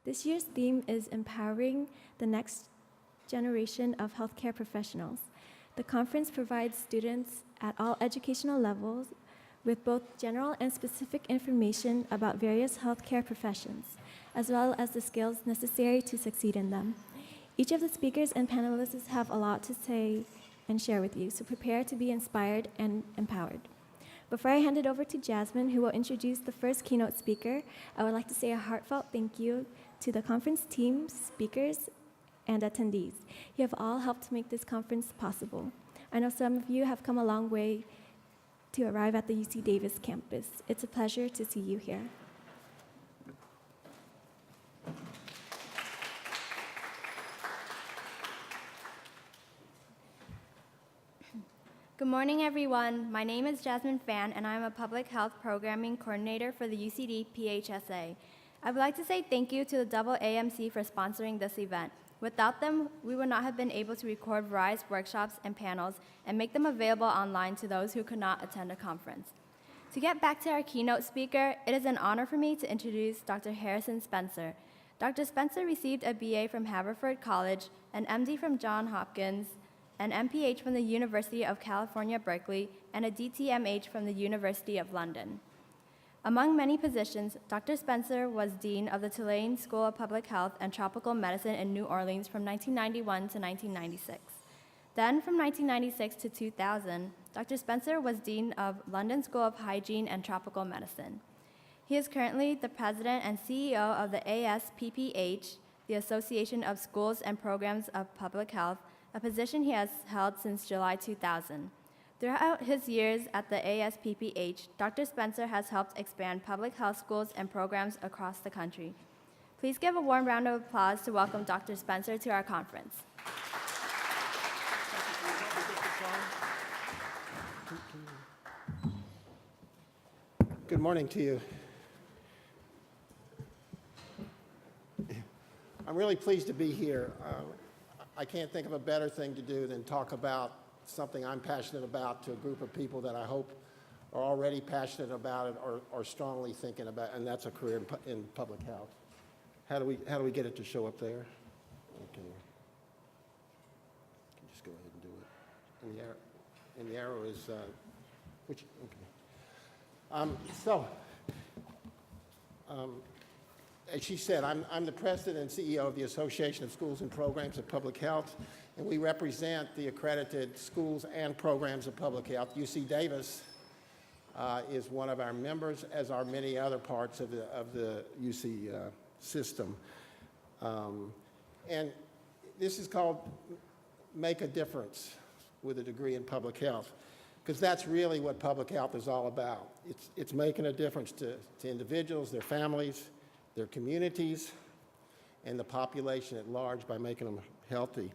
This year's theme is Empowering the Next Generation of Healthcare Professionals. The conference provides students at all educational levels with both general and specific information about various healthcare professions, as well as the skills necessary to succeed in them. Each of the speakers and panelists have a lot to say and share with you, so prepare to be inspired and empowered. Before I hand it over to Jasmine, who will introduce the first keynote speaker, I would like to say a heartfelt thank you to the conference team, speakers, and attendees. You have all helped make this conference possible. I know some of you have come a long way to arrive at the UC Davis campus. It's a pleasure to see you here. Good morning, everyone. My name is Jasmine Fan, and I'm a Public Health Programming Coordinator for the UCD PHSA. I would like to say thank you to the AAMC for sponsoring this event. Without them, we would not have been able to record various workshops and panels and make them available online to those who could not attend a conference. To get back to our keynote speaker, it is an honor for me to introduce Dr. Harrison Spencer. Dr. Spencer received a BA from Haverford College, an MD from Johns Hopkins, an MPH from the University of California, Berkeley, and a DTM&H from the University of London. Among many positions, Dr. Spencer was Dean of the Tulane School of Public Health and Tropical Medicine in New Orleans from 1991 to 1996. Then, from 1996 to 2000, Dr. Spencer was Dean of London School of Hygiene and Tropical Medicine. He is currently the President and CEO of the ASPPH, the Association of Schools and Programs of Public Health, a position he has held since July 2000. Throughout his years at the ASPPH, Dr. Spencer has helped expand public health schools and programs across the country. Please give a warm round of applause to welcome Dr. Spencer to our conference. Good morning to you. I'm really pleased to be here. I can't think of a better thing to do than talk about something I'm passionate about to a group of people that I hope are already passionate about it or strongly thinking about, and that's a career in public health. How do we get it to show up there? Okay. Just go ahead and do it. And the arrow is which? Okay. As she said, I'm the president and CEO of the Association of Schools and Programs of Public Health, and we represent the accredited schools and programs of public health. UC Davis is one of our members, as are many other parts of the UC system. And this is called Make a Difference with a degree in public health, because that's really what public health is all about. It's making a difference to individuals, their families, their communities, and the population at large by making them healthy.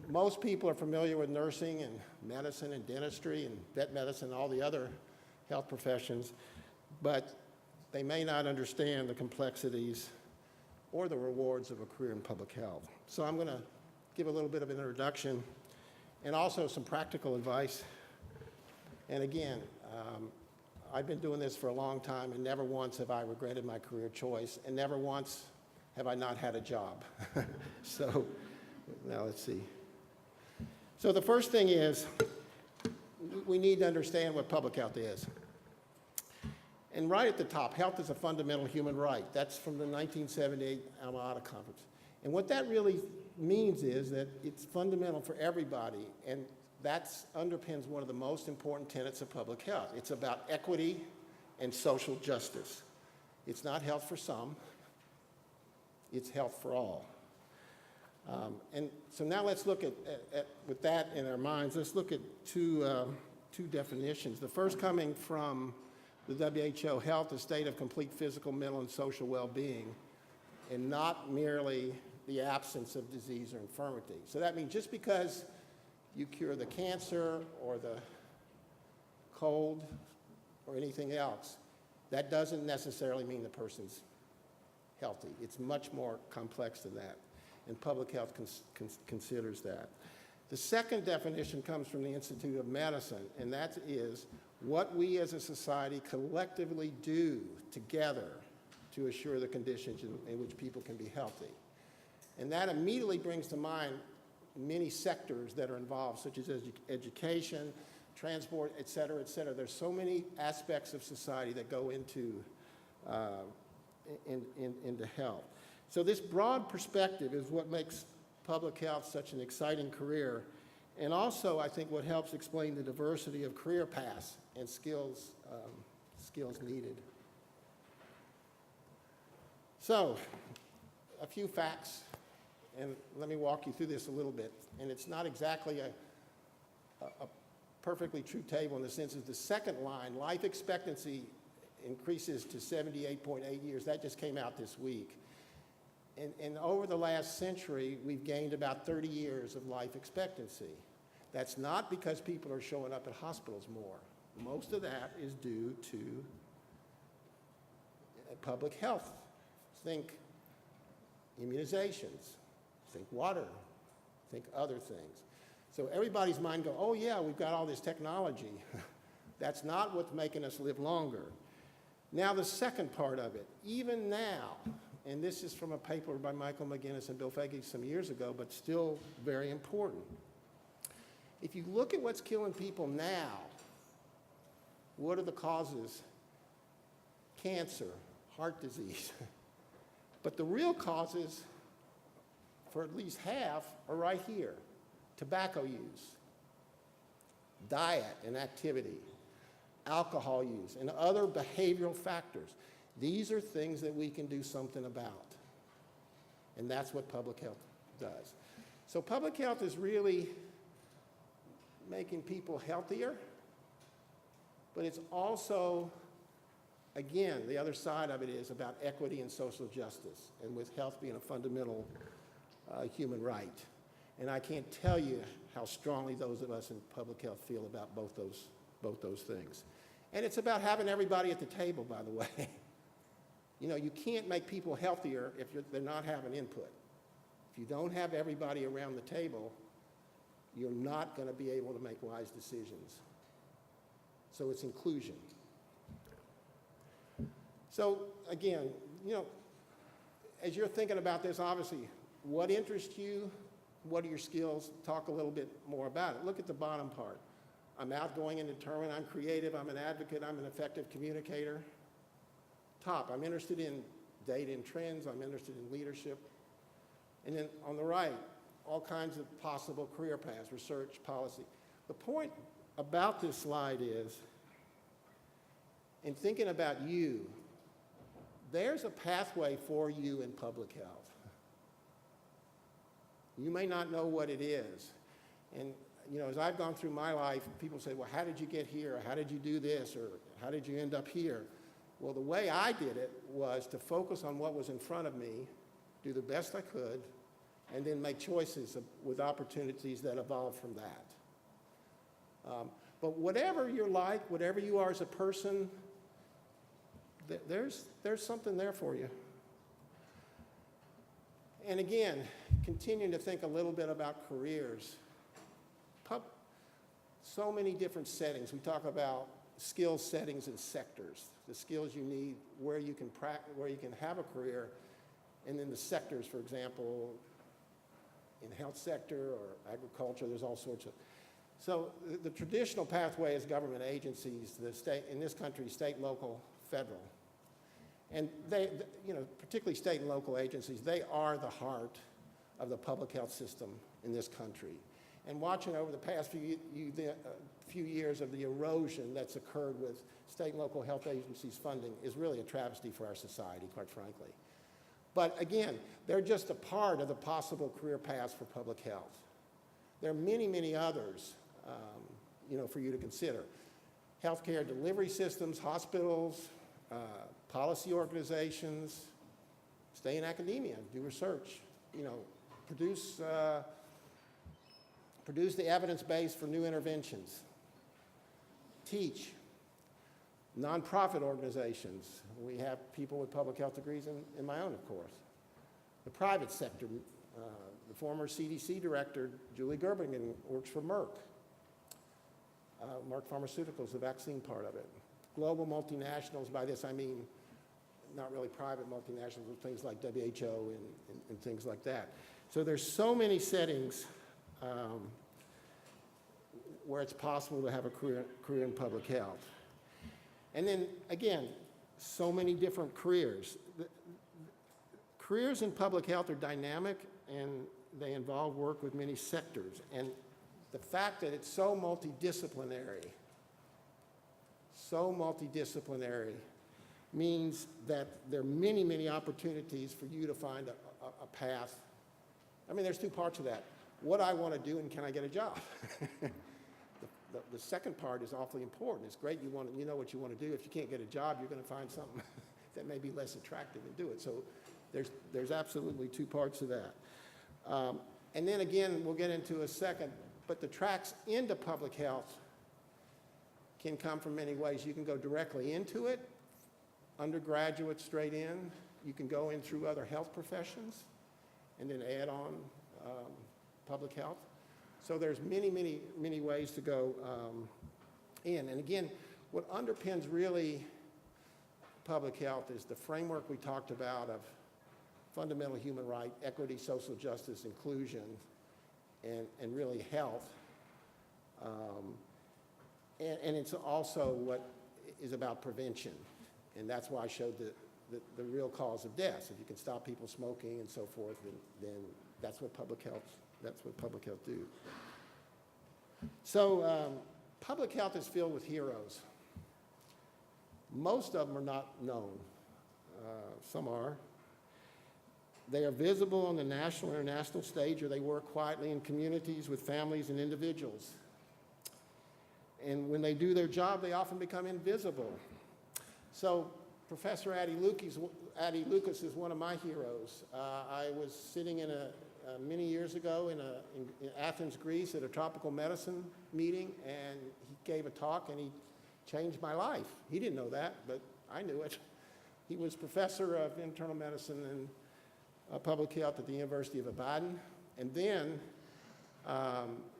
Most people are familiar with nursing and medicine and dentistry and vet medicine and all the other health professions, but they may not understand the complexities or the rewards of a career in public health. So I'm going to give a little bit of an introduction and also some practical advice. And again, I've been doing this for a long time, and never once have I regretted my career choice, and never once have I not had a job. So now let's see. So the first thing is we need to understand what public health is. And right at the top, health is a fundamental human right. That's from the 1978 Alma-Ata Conference. And what that really means is that it's fundamental for everybody, and that underpins one of the most important tenets of public health. It's about equity and social justice. It's not health for some, it's health for all. And so now let's look at with that in our minds, let's look at two definitions. The first coming from the WHO, health, a state of complete physical, mental, and social well-being, and not merely the absence of disease or infirmity. So that means just because you cure the cancer or the cold or anything else, that doesn't necessarily mean the person's healthy. It's much more complex than that, and public health considers that. The second definition comes from the Institute of Medicine, and that is what we as a society collectively do together to assure the conditions in which people can be healthy. And that immediately brings to mind many sectors that are involved, such as education, transport, et cetera, et cetera. There's so many aspects of society that go into health. So this broad perspective is what makes public health such an exciting career, and also I think what helps explain the diversity of career paths and skills needed. So, a few facts, and let me walk you through this a little bit. And it's not exactly a perfectly true table in the sense that the second line, life expectancy increases to 78.8 years. That just came out this week. And over the last century, we've gained about 30 years of life expectancy. That's not because people are showing up at hospitals more. Most of that is due to public health. Think immunizations, think water, think other things. So everybody's mind go, oh yeah, we've got all this technology. That's not what's making us live longer. Now the second part of it, even now, and this is from a paper by Michael McGinnis and Bill Faggy some years ago, but still very important. If you look at what's killing people now, what are the causes? Cancer, heart disease. But the real causes, for at least half, are right here. Tobacco use, diet and activity, alcohol use, and other behavioral factors. These are things that we can do something about. And that's what public health does. So public health is really making people healthier, but it's also, again, the other side of it is about equity and social justice, and with health being a fundamental human right. And I can't tell you how strongly those of us in public health feel about both those things. And it's about having everybody at the table, by the way. You know, you can't make people healthier if they're not having input. If you don't have everybody around the table, you're not going to be able to make wise decisions. So it's inclusion. So again, you know, as you're thinking about this, obviously, what interests you? What are your skills? Talk a little bit more about it. Look at the bottom part. I'm outgoing and determined. I'm creative. I'm an advocate. I'm an effective communicator. Top, I'm interested in data and trends. I'm interested in leadership. And then on the right, all kinds of possible career paths, research, policy. The point about this slide is, in thinking about you, there's a pathway for you in public health. You may not know what it is. And you know, as I've gone through my life, people say, well, how did you get here? Or how did you do this? Or how did you end up here? Well, the way I did it was to focus on what was in front of me, do the best I could, and then make choices with opportunities that evolved from that. But whatever you're like, whatever you are as a person, there's something there for you. And again, continuing to think a little bit about careers. So many different settings. We talk about skill settings and sectors, the skills you need, where you can have a career, and then the sectors, for example, in health sector or agriculture, there's all sorts of. So the traditional pathway is government agencies, the state, in this country, state, local, federal. And they, you know, particularly state and local agencies, they are the heart of the public health system in this country. And watching over the past few years of the erosion that's occurred with state and local health agencies' funding is really a travesty for our society, quite frankly. But again, they're just a part of the possible career paths for public health. There are many, many others, you know, for you to consider. Healthcare delivery systems, hospitals, policy organizations, stay in academia, do research, you know, produce the evidence base for new interventions, teach, nonprofit organizations. We have people with public health degrees in my own, of course. The private sector, the former CDC director, Julie Gerbingen, works for Merck. Merck Pharmaceuticals, the vaccine part of it. Global multinationals, by this I mean not really private multinationals, but things like WHO and things like that. So there's so many settings where it's possible to have a career in public health. And then, again, so many different careers. Careers in public health are dynamic, and they involve work with many sectors. And the fact that it's so multidisciplinary means that there are many, many opportunities for you to find a path. I mean, there's two parts of that. What I want to do and can I get a job? The second part is awfully important. It's great you know what you want to do. If you can't get a job, you're going to find something that may be less attractive and do it. So there's absolutely two parts of that. And then again, we'll get into a second, but the tracks into public health can come from many ways. You can go directly into it, undergraduate straight in. You can go in through other health professions and then add on public health. So there's many, many, many ways to go in. And again, what underpins really public health is the framework we talked about of fundamental human right, equity, social justice, inclusion, and really health. And it's also what is about prevention. And that's why I showed the real cause of death. If you can stop people smoking and so forth, then that's what public health do. So public health is filled with heroes. Most of them are not known. Some are. They are visible on the national or international stage, or they work quietly in communities with families and individuals. And when they do their job, they often become invisible. So Professor Addie Lucas is one of my heroes. I was sitting in many years ago in Athens, Greece, at a tropical medicine meeting, and he gave a talk, and he changed my life. He didn't know that, but I knew it. He was professor of internal medicine and public health at the University of Ibadan. And then,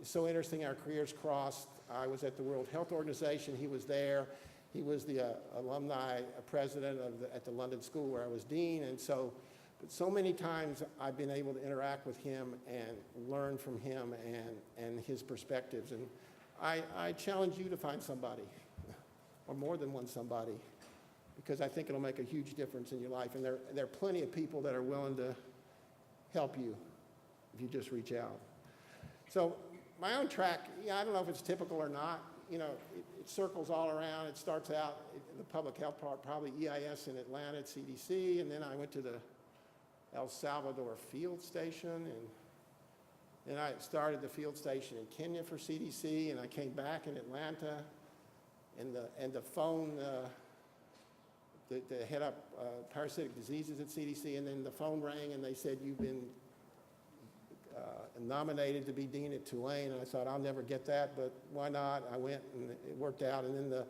it's so interesting, our careers crossed. I was at the World Health Organization. He was there. He was the alumni president at the London School where I was dean. And so many times I've been able to interact with him and learn from him and his perspectives. And I challenge you to find somebody, or more than one somebody, because I think it'll make a huge difference in your life. And there are plenty of people that are willing to help you if you just reach out. So my own track, I don't know if it's typical or not. It circles all around. It starts out, the public health part, probably EIS in Atlanta at CDC, and then I went to the El Salvador field station, and then I started the field station in Kenya for CDC, and I came back in Atlanta, and the phone, the head up parasitic diseases at CDC, and then the phone rang, and they said, you've been nominated to be dean at Tulane, and I thought, I'll never get that, but why not? I went, and it worked out, and then the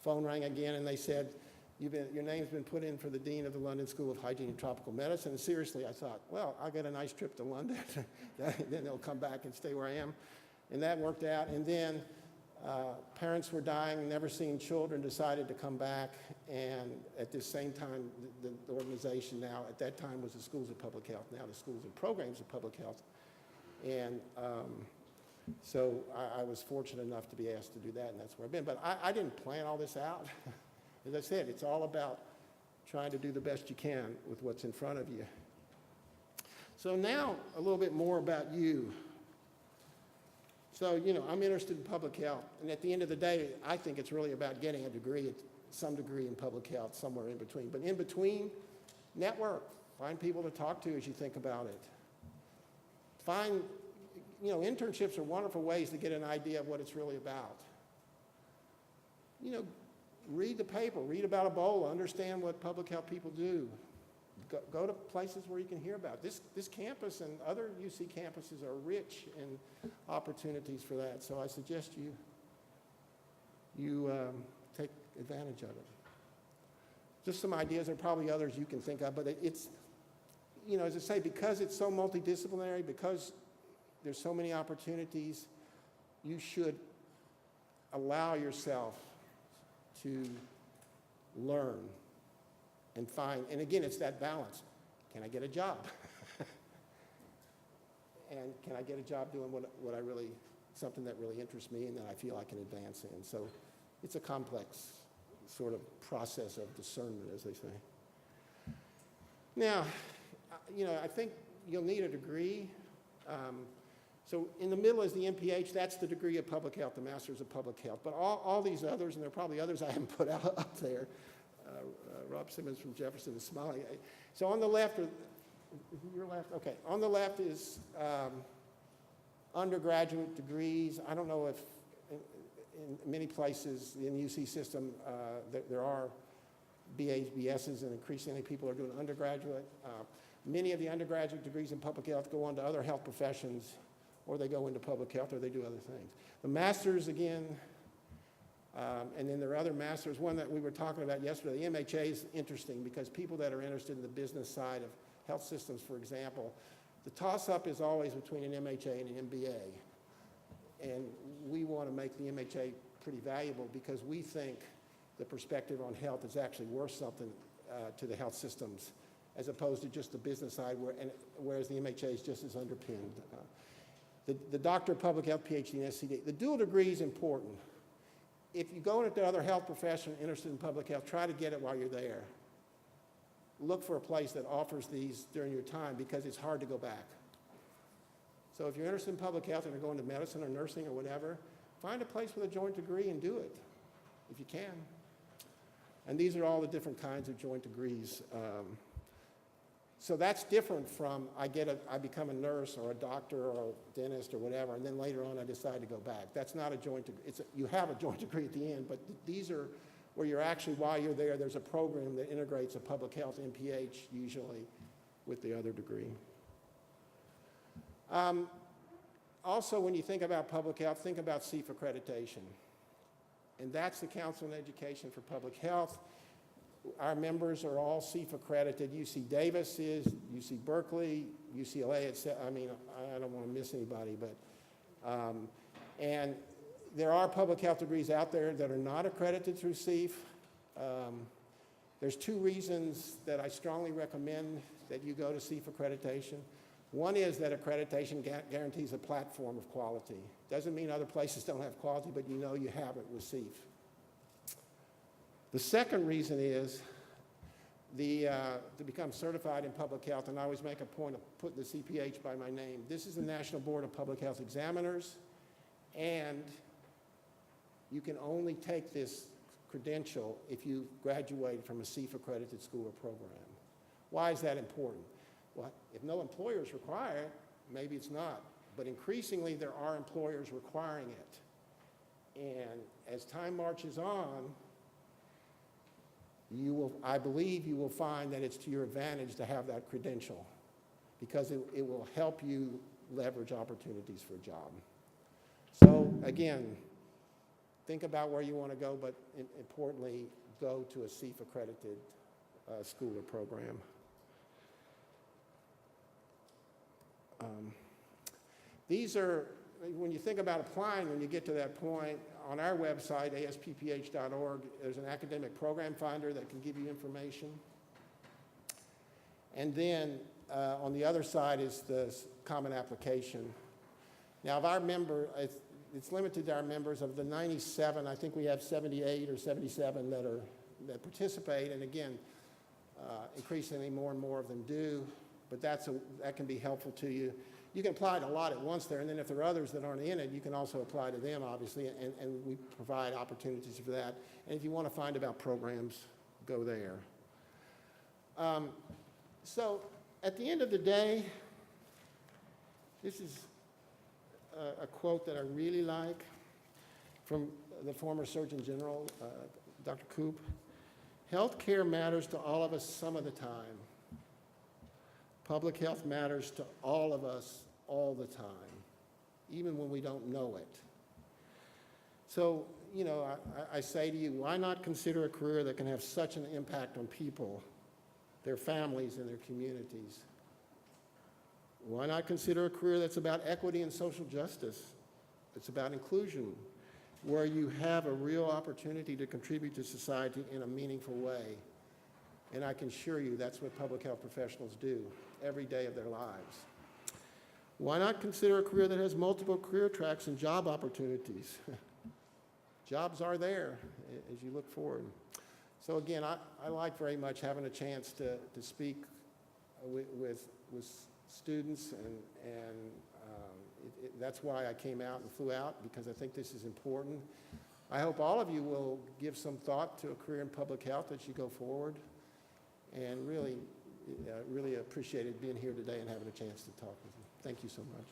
phone rang again, and they said, your name's been put in for the dean of the London School of Hygiene and Tropical Medicine. And seriously, I thought, well, I'll get a nice trip to London. Then they'll come back and stay where I am. And that worked out. And then parents were dying, never seeing children, decided to come back. And at this same time, the organization now, at that time, was the Schools of Public Health. Now the Schools and Programs of Public Health. And so I was fortunate enough to be asked to do that, and that's where I've been. But I didn't plan all this out. As I said, it's all about trying to do the best you can with what's in front of you. So now, a little bit more about you. So, I'm interested in public health. And at the end of the day, I think it's really about getting a degree, some degree in public health, somewhere in between. But in between, network. Find people to talk to as you think about it. Find, internships are wonderful ways to get an idea of what it's really about. Read the paper, read about Ebola, understand what public health people do. Go to places where you can hear about it. This campus and other UC campuses are rich in opportunities for that, so I suggest you take advantage of it. Just some ideas, there are probably others you can think of, but it's, as I say, because it's so multidisciplinary, because there's so many opportunities, you should allow yourself to learn and find, and again, it's that balance. Can I get a job? And can I get a job doing what I really, something that really interests me and that I feel I can advance in? So it's a complex sort of process of discernment, as they say. Now, I think you'll need a degree. So in the middle is the MPH. That's the degree of public health, the Master's of Public Health. But all these others, and there are probably others I haven't put up there. Rob Simmons from Jefferson is smiling. So on the left, your left? Okay. On the left is undergraduate degrees. I don't know if in many places in the UC system there are BAs, BSs, and increasingly people are doing undergraduate. Many of the undergraduate degrees in public health go on to other health professions, or they go into public health, or they do other things. The masters, again, and then there are other masters. One that we were talking about yesterday, the MHA is interesting because people that are interested in the business side of health systems, for example, the toss-up is always between an MHA and an MBA. And we want to make the MHA pretty valuable because we think the perspective on health is actually worth something to the health systems as opposed to just the business side, whereas the MHA is just as underpinned. The Doctor of Public Health, PhD, and SCD. The dual degree is important. If you go into another health profession interested in public health, try to get it while you're there. Look for a place that offers these during your time because it's hard to go back. So if you're interested in public health and you're going to medicine or nursing or whatever, find a place with a joint degree and do it, if you can. And these are all the different kinds of joint degrees. So that's different from I become a nurse or a doctor or a dentist or whatever, and then later on I decide to go back. That's not a joint degree. You have a joint degree at the end, but these are where you're actually, while you're there, there's a program that integrates a public health MPH usually with the other degree. Also, when you think about public health, think about CPH accreditation. And that's the Council on Education for Public Health. Our members are all CPH accredited. UC Davis is, UC Berkeley, UCLA, etc. I mean, I don't want to miss anybody, but, and there are public health degrees out there that are not accredited through CPH. There's two reasons that I strongly recommend that you go to CPH accreditation. One is that accreditation guarantees a platform of quality. Doesn't mean other places don't have quality, but you know you have it with CPH. The second reason is to become certified in public health, and I always make a point of putting the CPH by my name. This is the National Board of Public Health Examiners, and you can only take this credential if you graduated from a CPH accredited school or program. Why is that important? Well, if no employers require it, maybe it's not. But increasingly, there are employers requiring it. And as time marches on, I believe you will find that it's to your advantage to have that credential because it will help you leverage opportunities for a job. So again, think about where you want to go, but importantly, go to a CPH accredited school or program. These are, when you think about applying, when you get to that point, on our website, asppph.org, there's an academic program finder that can give you information. And then on the other side is the common application. Now, of our it's limited to our members. Of the 97, I think we have 78 or 77 that participate. And again, increasingly more and more of them do. But that can be helpful to you. You can apply to a lot at once there, and then if there are others that aren't in it, you can also apply to them, obviously, and we provide opportunities for that. And if you want to find about programs, go there. So at the end of the day, this is a quote that I really like from the former Surgeon General, Dr. Koop. Healthcare matters to all of us some of the time. Public health matters to all of us all the time, even when we don't know it. So, I say to you, why not consider a career that can have such an impact on people, their families, and their communities? Why not consider a career that's about equity and social justice? It's about inclusion, where you have a real opportunity to contribute to society in a meaningful way. And I can assure you that's what public health professionals do every day of their lives. Why not consider a career that has multiple career tracks and job opportunities? Jobs are there as you look forward. So again, I like very much having a chance to speak with students, and that's why I came out and flew out, because I think this is important. I hope all of you will give some thought to a career in public health as you go forward, and really appreciated being here today and having a chance to talk with you. Thank you so much.